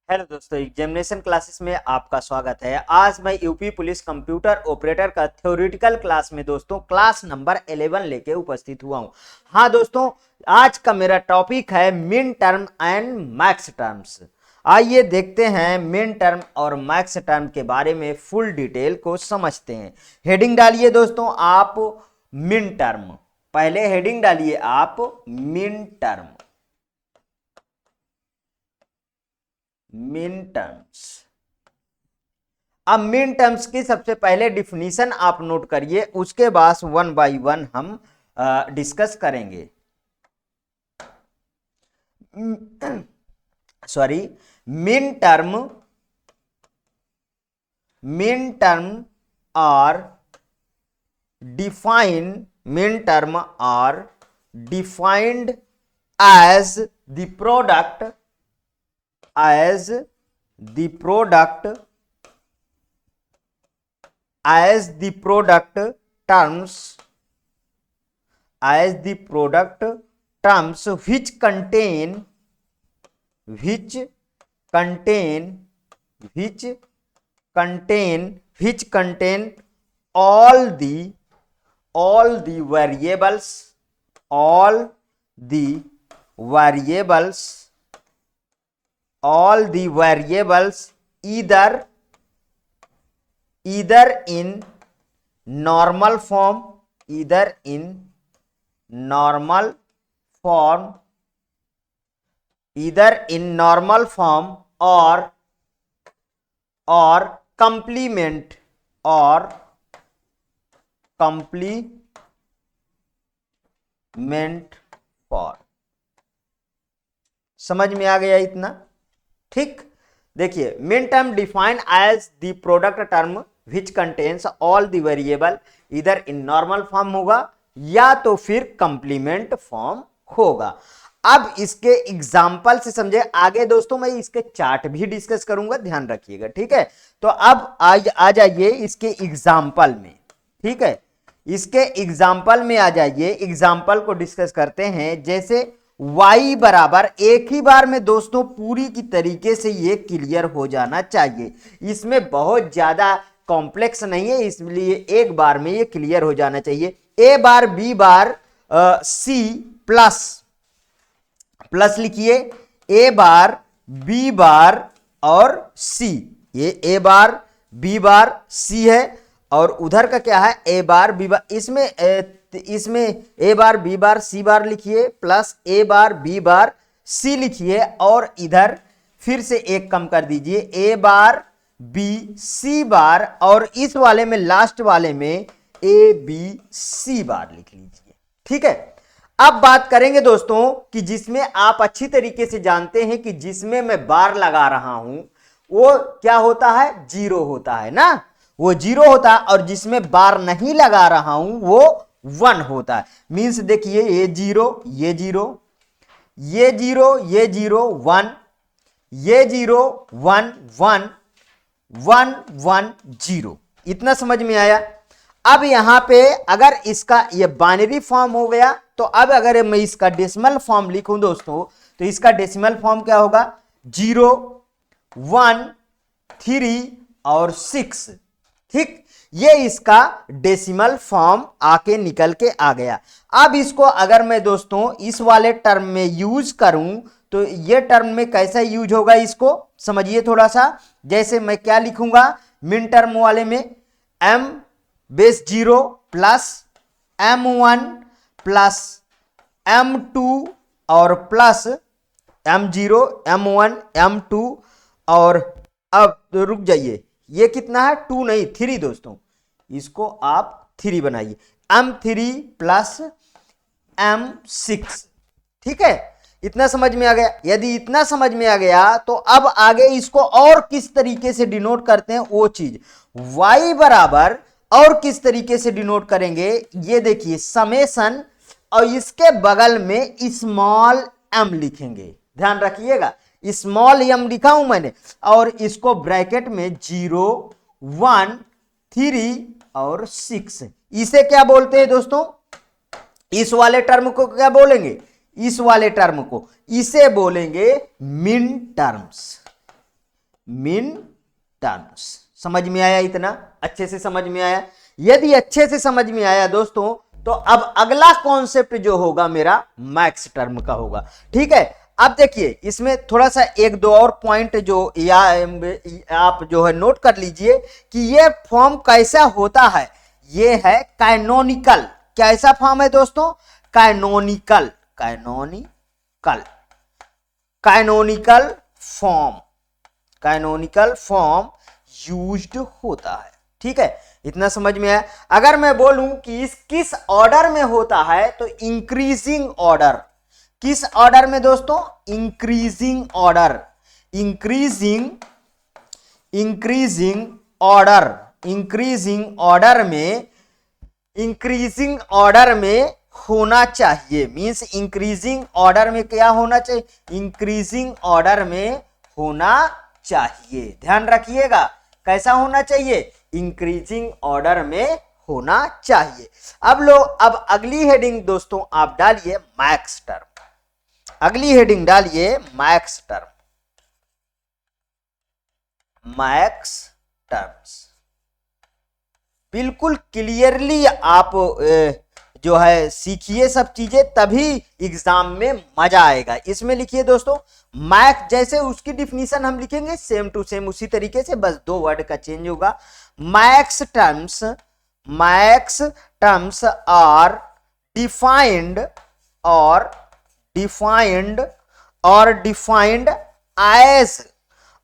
Hello दोस्तों, examination classes में आपका स्वागत है। आज मैं यूपी पुलिस कंप्यूटर ऑपरेटर का थ्योरेटिकल क्लास में दोस्तों क्लास नंबर 11 लेके उपस्थित हुआ हूं। हाँ दोस्तों, आज का मेरा टॉपिक है min term and max terms. आइए देखते हैं मिन टर्म और मैक्स टर्म के बारे में फुल डिटेल को समझते हैं। हेडिंग डालिए दोस्तों आप मिन टर्म, पहले हेडिंग डालिए आप मिन टर्म, मिन टर्म्स। अब मिन टर्म्स की सबसे पहले डिफिनीशन आप नोट करिए, उसके बाद वन बाय वन हम डिस्कस करेंगे। Sorry, min term are defined as the product terms which contain all the variables either in normal form or complement for। समझ में आ गया इतना? ठीक, देखिए min term defined as the product term which contains all the variable, इधर इन normal form होगा या तो फिर कंप्लीमेंट फॉर्म होगा। अब इसके एग्जाम्पल से समझे, आगे दोस्तों मैं इसके चार्ट भी डिस्कस करूंगा, ध्यान रखिएगा। ठीक है, तो अब आ जाइए इसके एग्जाम्पल में। ठीक है, इसके एग्जाम्पल में आ जाइए, एग्जाम्पल को डिस्कस करते हैं। जैसे y बराबर, एक ही बार में दोस्तों पूरी की तरीके से ये क्लियर हो जाना चाहिए, इसमें बहुत ज्यादा कॉम्प्लेक्स नहीं है, इसलिए एक बार में ये क्लियर हो जाना चाहिए। a bar b bar c plus लिखिए, a बार b बार और c, ये a bar b bar c है, और उधर का क्या है a बार b बार। इसमें a bar b bar c बार लिखिए, plus a bar b bar c लिखिए, और इधर फिर से एक कम कर दीजिए, a बार b c बार, और इस वाले में लास्ट वाले में a b c बार लिख लीजिए। ठीक है, अब बात करेंगे दोस्तों कि जिसमें आप अच्छी तरीके से जानते हैं कि जिसमें मैं बार लगा रहा हूं वो क्या होता है, जीरो होता है ना, वो जीरो होता है, और जिसमें बार नहीं लगा रहा हूं वो 1 होता है। मींस देखिए, ये जीरो, ये जीरो, ये जीरो, ये जीरो 1, ये जीरो 1 1 1 1 0। इतना समझ में आया? अब यहां पे अगर इसका ये बाइनरी फॉर्म हो गया, तो अब अगर मैं इसका डेसिमल फॉर्म लिखूं दोस्तों, तो इसका डेसिमल फॉर्म क्या होगा, 0 1 3 और 6। ठीक, ये इसका डेसिमल फॉर्म आके निकल के आ गया। अब इसको अगर मैं दोस्तों इस वाले टर्म में यूज करूं, तो ये टर्म में कैसा यूज होगा इसको समझिए थोड़ा सा। जैसे मैं क्या लिखूंगा, मिन टर्म वाले में m base 0 plus m1 plus m2 और प्लस m0 m1 m2, और अब रुक जाइए, ये कितना है 2 नहीं 3 दोस्तों, इसको आप 3 बनाइए, m3 प्लस m6। ठीक है, इतना समझ में आ गया? यदि इतना समझ में आ गया तो अब आगे इसको और किस तरीके से डिनोट करते हैं वो चीज, y बराबर और किस तरीके से डिनोट करेंगे, ये देखिए समेशन, और इसके बगल में स्मॉल m लिखेंगे, ध्यान रखिएगा, स्मॉल m लिखा हूं मैंने, और इसको ब्रैकेट में 0 1 3 और 6, इसे क्या बोलते हैं दोस्तों, इस वाले टर्म को क्या बोलेंगे, इस वाले टर्म को इसे बोलेंगे मिन टर्म्स। Mean terms. समझ में आया? इतना अच्छे से समझ में आया? यदि अच्छे से समझ में आया दोस्तों, तो अब अगला कॉन्सेप्ट जो होगा मेरा मैक्स टर्म का होगा। ठीक है, अब देखिए इसमें थोड़ा सा एक दो और पॉइंट जो या आप जो है नोट कर लीजिए कि ये फॉर्म कैसा होता है। ये है कैनोनिकल। कैसा फॉर्म है दोस्तों? Canonical. Canonical, canonical form, canonical form used होता है। ठीक है, इतना समझ में आया? अगर मैं बोलूं कि इस किस ऑर्डर में होता है, तो इंक्रीजिंग ऑर्डर। किस ऑर्डर में दोस्तों? Increasing order. Increasing order, increasing order में, इंक्रीजिंग ऑर्डर में होना चाहिए। मींस इंक्रीजिंग ऑर्डर में क्या होना चाहिए? इंक्रीजिंग ऑर्डर में होना चाहिए। ध्यान रखिएगा, कैसा होना चाहिए? इंक्रीजिंग ऑर्डर में होना चाहिए। अब अगली हेडिंग दोस्तों आप डालिए मैक्स टर्म। अगली हेडिंग डालिए मैक्स टर्म, मैक्स टर्म्स। बिल्कुल क्लियरली आप जो है सीखिए सब चीजें, तभी एग्जाम में मजा आएगा। इसमें लिखिए दोस्तों मैक्स, जैसे उसकी डिफिनीशन हम लिखेंगे सेम टू सेम उसी तरीके से, बस दो वर्ड का चेंज होगा। Max terms, max terms are defined और डिफाइंड और डिफाइंड एज,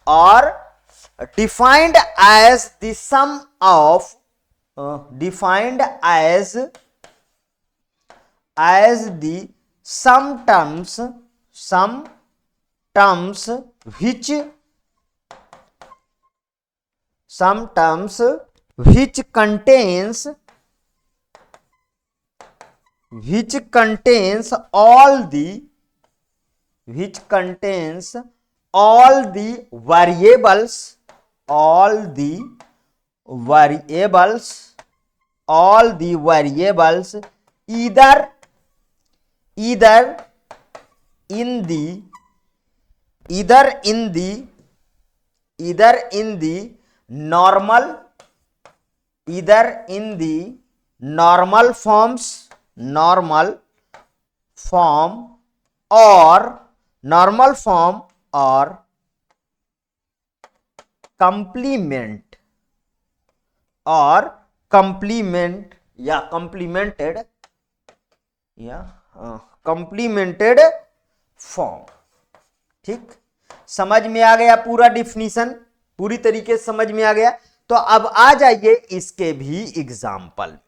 और defined as the sum of, defined as the some terms which, some terms which contains all the variables, all the variables either in the normal forms, or complement या complemented form. ठीक, समझ में आ गया? पूरा definition पूरी तरीके से समझ में आ गया? तो अब आ जाइए इसके भी एग्जाम्पल में।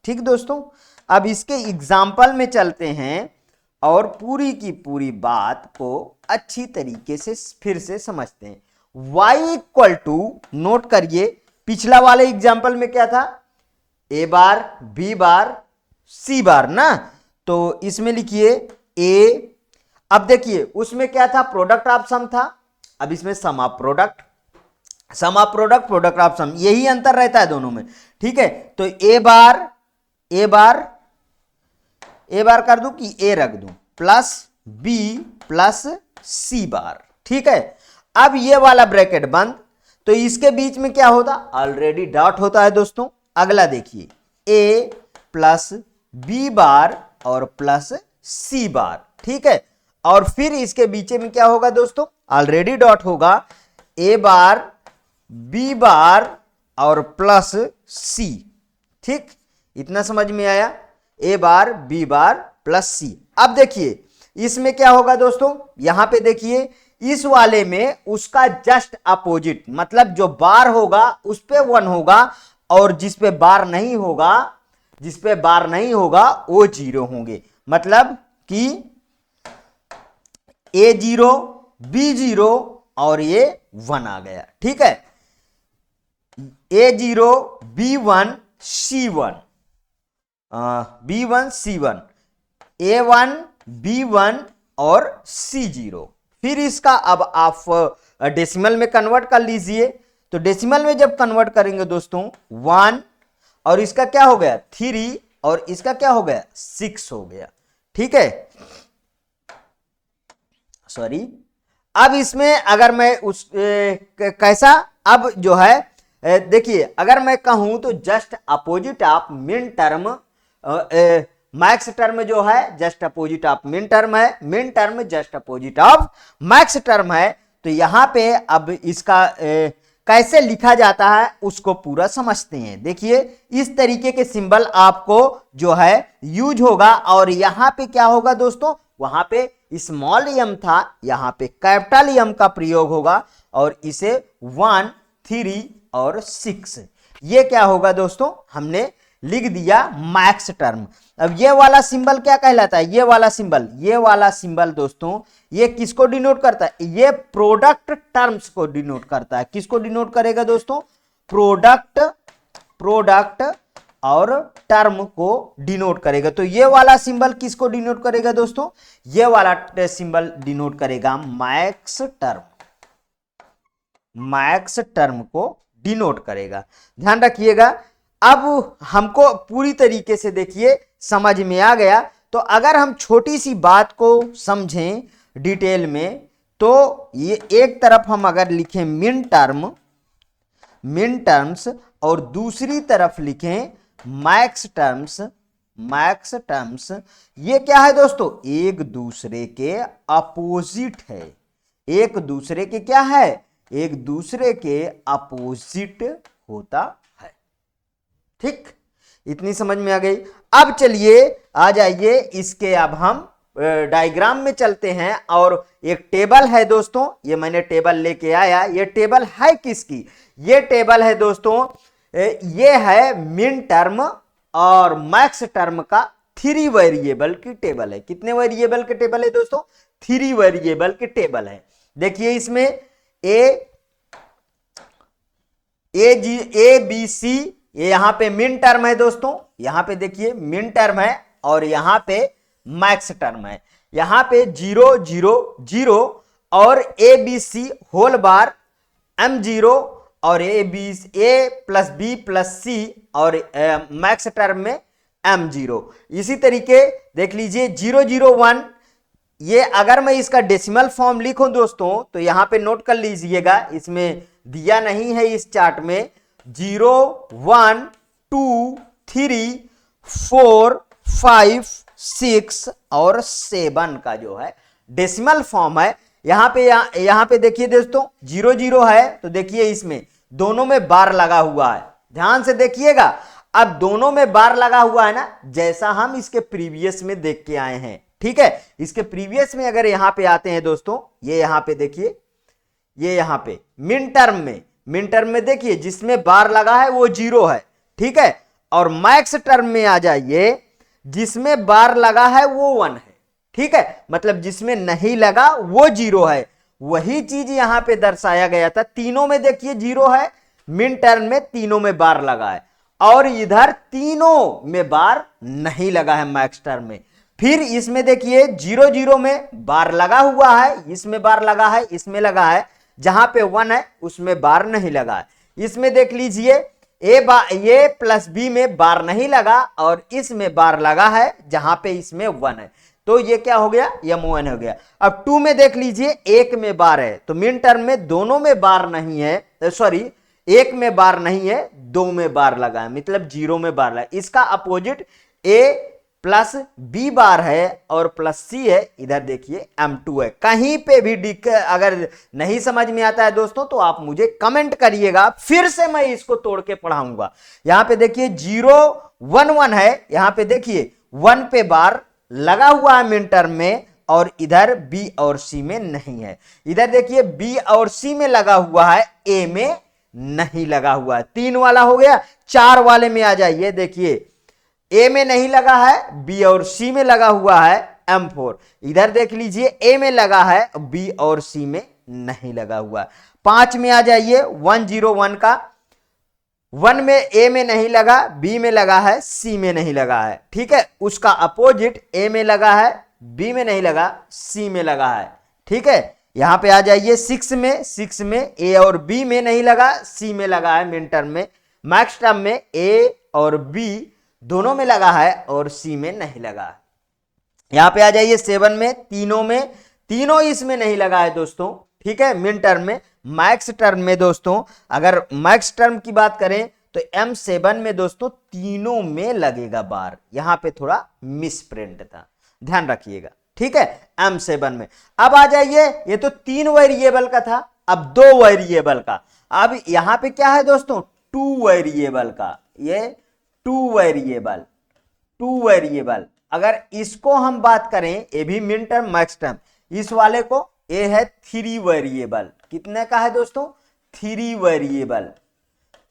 ठीक दोस्तों, अब इसके एग्जाम्पल में चलते हैं और पूरी की पूरी बात को अच्छी तरीके से फिर से समझते हैं। y इक्वल टू, नोट करिए पिछला वाले एग्जाम्पल में क्या था? a bar, b bar, c बार ना, तो इसमें लिखिए a। अब देखिए उसमें क्या था? प्रोडक्ट ऑफ सम था। अब इसमें सम of product, product of some, यही अंतर रहता है दोनों में। ठीक है, तो a बार कर दूं कि a रख दूं, प्लस b प्लस c बार। ठीक है, अब ये वाला ब्रैकेट बंद, तो इसके बीच में क्या होता? ऑलरेडी डॉट होता है दोस्तों। अगला देखिए a प्लस b बार और प्लस c बार। ठीक है, और फिर इसके बीच में क्या होगा दोस्तों? ऑलरेडी डॉट होगा, a बार, b बार और प्लस c। ठीक, इतना समझ में आया? a bar, b bar plus c। अब देखिए इसमें क्या होगा दोस्तों? यहां पे देखिए इस वाले में उसका जस्ट अपोजिट, मतलब जो बार होगा उस पे 1 होगा, और जिस पे बार नहीं होगा वो 0 होंगे। मतलब कि a0, b0 और ये 1 आ गया। ठीक है, a0, b1, c1, b1 c1, a1, b1 और c0। फिर इसका अब आप डेसिमल में कन्वर्ट कर लीजिए। तो डेसिमल में जब कन्वर्ट करेंगे दोस्तों 1, और इसका क्या हो गया? 3, और इसका क्या हो गया? 6 हो गया। ठीक है, सॉरी। अब इसमें अगर मैं कैसा, अब जो है देखिए, अगर मैं कहूं तो just opposite of min term, max term जो है just opposite of min term है, min term just opposite of max term है। तो यहां पे अब इसका कैसे लिखा जाता है उसको पूरा समझते हैं। देखिए इस तरीके के सिंबल आपको जो है यूज होगा, और यहां पे क्या होगा दोस्तों, वहां पे स्मॉल एम था, यहां पे कैपिटल एम का प्रयोग होगा, और इसे 1, 3 और 6 ये क्या होगा दोस्तों, हमने लिख दिया मैक्स टर्म। अब ये वाला सिंबल क्या कहलाता है, ये वाला सिंबल दोस्तों ये किसको डिनोट करता है, ये प्रोडक्ट टर्म्स को डिनोट करता है। किसको डिनोट करेगा दोस्तों, प्रोडक्ट और टर्म को डिनोट करेगा। तो ये वाला सिंबल किसको डिनोट करेगा दोस्तों, ये वाला सिंबल डिनोट करेगा मैक्स टर्म को डिनोट करेगा। ध्यान रखिएगा। अब हमको पूरी तरीके से देखिए समझ में आ गया। तो अगर हम छोटी सी बात को समझें डिटेल में, तो ये एक तरफ हम अगर लिखें मिन टर्म्स और दूसरी तरफ लिखें मैक्स टर्म्स, ये क्या है दोस्तों, एक दूसरे के अपोजिट है। एक दूसरे के क्या है, एक दूसरे के अपोजिट होता है। ठीक, इतनी समझ में आ गई। अब चलिए आ जाइए इसके, अब हम डायग्राम में चलते हैं। और एक टेबल है दोस्तों, ये मैंने टेबल लेके आया। ये टेबल है किसकी, ये टेबल है दोस्तों, ये है मिन टर्म और मैक्स टर्म का 3 वेरिएबल की टेबल है। कितने वेरिएबल के टेबल है दोस्तों, 3 वेरिएबल के टेबल है। देखिए इसमें ए बी सी, ये यहां पे मिन टर्म है दोस्तों, यहां पे देखिए मिन टर्म है, और यहां पे मैक्स टर्म है। यहां पे 0 0 0 और A B C whole bar M0 और ए प्लस बी प्लस सी और मैक्स टर्म में M0। इसी तरीके देख लीजिए 0 0 1, ये अगर मैं इसका डेसिमल फॉर्म लिखूं दोस्तों, तो यहां पे नोट कर लीजिएगा, इसमें दिया नहीं है इस चार्ट में। 0 1 2 3 4 5 6 और 7 का जो है डेसिमल फॉर्म है। यहां पे देखिए दोस्तों 0 0 है, तो देखिए इसमें दोनों में बार लगा हुआ है। ध्यान से देखिएगा, अब दोनों में बार लगा हुआ है ना, जैसा हम इसके प्रीवियस में देख के आए हैं। ठीक है, इसके प्रीवियस में अगर यहां पे आते हैं दोस्तों, ये यहां पे देखिए, ये यहां पे मिन टर्म में देखिए जिसमें बार लगा है वो 0 है। ठीक है, और मैक्स टर्म में आ जाइए, जिसमें बार लगा है वो 1 है। ठीक है, मतलब जिसमें नहीं लगा वो 0 है। वही चीज यहां पे दर्शाया गया था। तीनों में देखिए 0 है, मिन टर्म में तीनों में बार लगा है, और इधर तीनों में बार नहीं लगा है मैक्स टर्म में। फिर इसमें देखिए 0 0 में बार लगा हुआ है, इसमें बार लगा है, इसमें लगा है। जहां पे 1 है उसमें बार नहीं लगा है। इसमें देख लीजिए ए प्लस बी में बार नहीं लगा, और इसमें बार लगा है जहां पे इसमें 1 है। तो ये क्या हो गया, M1 हो गया। अब 2 में देख लीजिए, 1 में बार है, तो मिन टर्म में दोनों में बार नहीं है, सॉरी 1 में बार नहीं है, 2 में बार लगा है, मतलब 0 में बार लगा। इसका अपोजिट ए प्लस बी बार है और प्लस सी है। इधर देखिए M2 है। कहीं पे भी अगर नहीं समझ में आता है दोस्तों, तो आप मुझे कमेंट करिएगा, फिर से मैं इसको तोड़ के पढ़ाऊंगा। यहां पे देखिए 0 1 1 है, यहां पे देखिए 1 पे बार लगा हुआ है मिन टर्म में, और इधर बी और सी में नहीं है। इधर देखिए बी और सी में लगा हुआ है, ए में नहीं लगा हुआ है। 3 वाला हो गया। 4 वाले में आ जाइए, देखिए ए में नहीं लगा है, बी और सी में लगा हुआ है M4। इधर देख लीजिए ए में लगा है, बी और सी में नहीं लगा हुआ। 5 में आ जाइए 1 0 1 का, 1 में ए में नहीं लगा, बी में लगा है, सी में नहीं लगा है। ठीक है, उसका अपोजिट ए में लगा है, बी में नहीं लगा, सी में लगा है। ठीक है, यहां पे आ जाइए 6 में ए और बी में नहीं लगा, सी में लगा है। मिन टर्म में, मैक्स टर्म में ए और बी दोनों में लगा है और सी में नहीं लगा है। यहां पे आ जाइए 7 में, तीनों इसमें नहीं लगा है दोस्तों, ठीक है, मिन टर्म में। मैक्स टर्म में दोस्तों, अगर मैक्स टर्म की बात करें तो M7 में दोस्तों तीनों में लगेगा बार, यहां पे थोड़ा मिस प्रिंट था, ध्यान रखिएगा, ठीक है। M7 में अब आ जाइए, ये तो 3 वेरिएबल का था, अब 2 वेरिएबल का। अब यहां पे क्या है दोस्तों, 2 वेरिएबल का, ये 2 वेरिएबल। अगर इसको हम बात करें, ये भी मिन टर्म मैक्स टर्म, इस वाले को ये है 3 वेरिएबल। कितने का है दोस्तों, 3 वेरिएबल,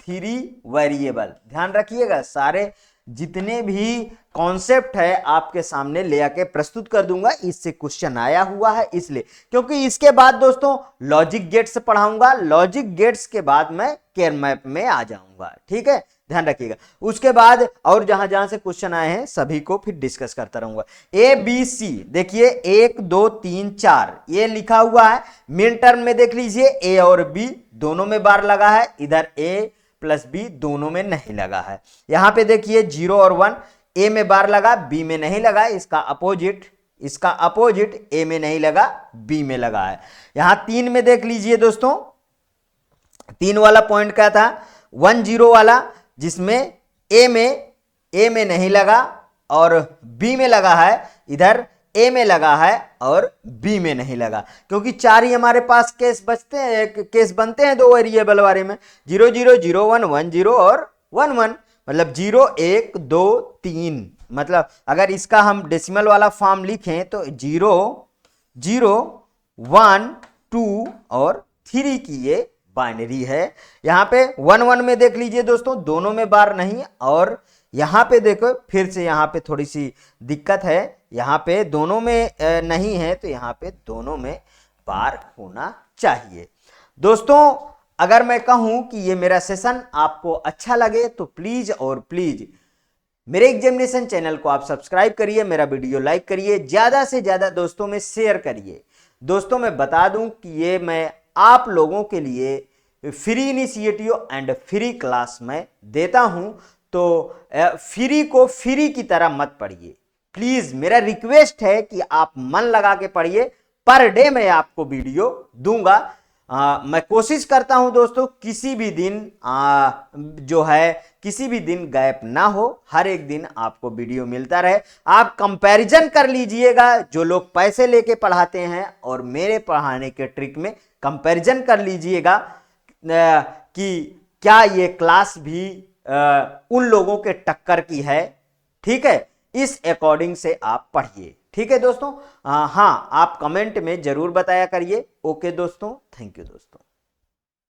3 वेरिएबल। ध्यान रखिएगा, सारे जितने भी कॉन्सेप्ट है आपके सामने ले आके प्रस्तुत कर दूंगा, इससे क्वेश्चन आया हुआ है इसलिए, क्योंकि इसके बाद दोस्तों लॉजिक गेट्स पढ़ाऊंगा, लॉजिक गेट्स के बाद मैं केयर मैप में आ जाऊंगा, ठीक है, ध्यान रखिएगा। उसके बाद और जहां जहां से क्वेश्चन आए हैं सभी को फिर डिस्कस करता रहूंगा। ए बी सी देखिए, 1 2 3 4 ये लिखा हुआ है। मिन टर्म में देख लीजिए, ए और बी दोनों में बार लगा है, इधर ए प्लस बी दोनों में नहीं लगा है। यहां पे देखिए 0 और 1, ए में बार लगा, बी में नहीं लगा, इसका अपोजिट ए में नहीं लगा, बी में लगा है। यहां 3 में देख लीजिए दोस्तों, 3 वाला पॉइंट क्या था, 1 0 वाला, जिसमें ए में नहीं लगा और बी में लगा है, इधर ए में लगा है और बी में नहीं लगा, क्योंकि 4 ही हमारे पास केस बनते हैं 2 वेरिएबल बारे में, 0 0 0 1 1 0 और 1 1, मतलब 0 1 2 3। मतलब अगर इसका हम डेसिमल वाला फॉर्म लिखें तो 0 0 1 2 और 3 की ये बाइनरी है। यहां पे 1 1 में देख लीजिए दोस्तों, दोनों में बार नहीं, और यहां पे देखो फिर से यहां पे थोड़ी सी दिक्कत है, यहां पे दोनों में नहीं है, तो यहां पे दोनों में बार होना चाहिए। दोस्तों अगर मैं कहूं कि ये मेरा सेशन आपको अच्छा लगे तो प्लीज और प्लीज मेरे एग्जामिनेशन चैनल को आप सब्सक्राइब करिए, मेरा वीडियो लाइक करिए, ज्यादा से ज्यादा दोस्तों में शेयर करिए। दोस्तों मैं बता दूं कि ये मैं आप लोगों के लिए free initiative and free class में देता हूं, तो फ्री को फ्री की तरह मत पढ़िए, प्लीज मेरा रिक्वेस्ट है कि आप मन लगा के पढ़िए। पर डे मैं आपको वीडियो दूंगा। मैं कोशिश करता हूं दोस्तों किसी भी दिन किसी भी दिन गैप ना हो, हर एक दिन आपको वीडियो मिलता रहे। आप कंपैरिजन कर लीजिएगा, जो लोग पैसे लेके पढ़ाते हैं और मेरे पढ़ाने के ट्रिक में कंपैरिजन कर लीजिएगा कि क्या ये क्लास भी उन लोगों के टक्कर की है, ठीक है, इस अकॉर्डिंग से आप पढ़िए, ठीक है दोस्तों। हाँ, आप कमेंट में जरूर बताया करिए। ओके दोस्तों, थैंक यू दोस्तों।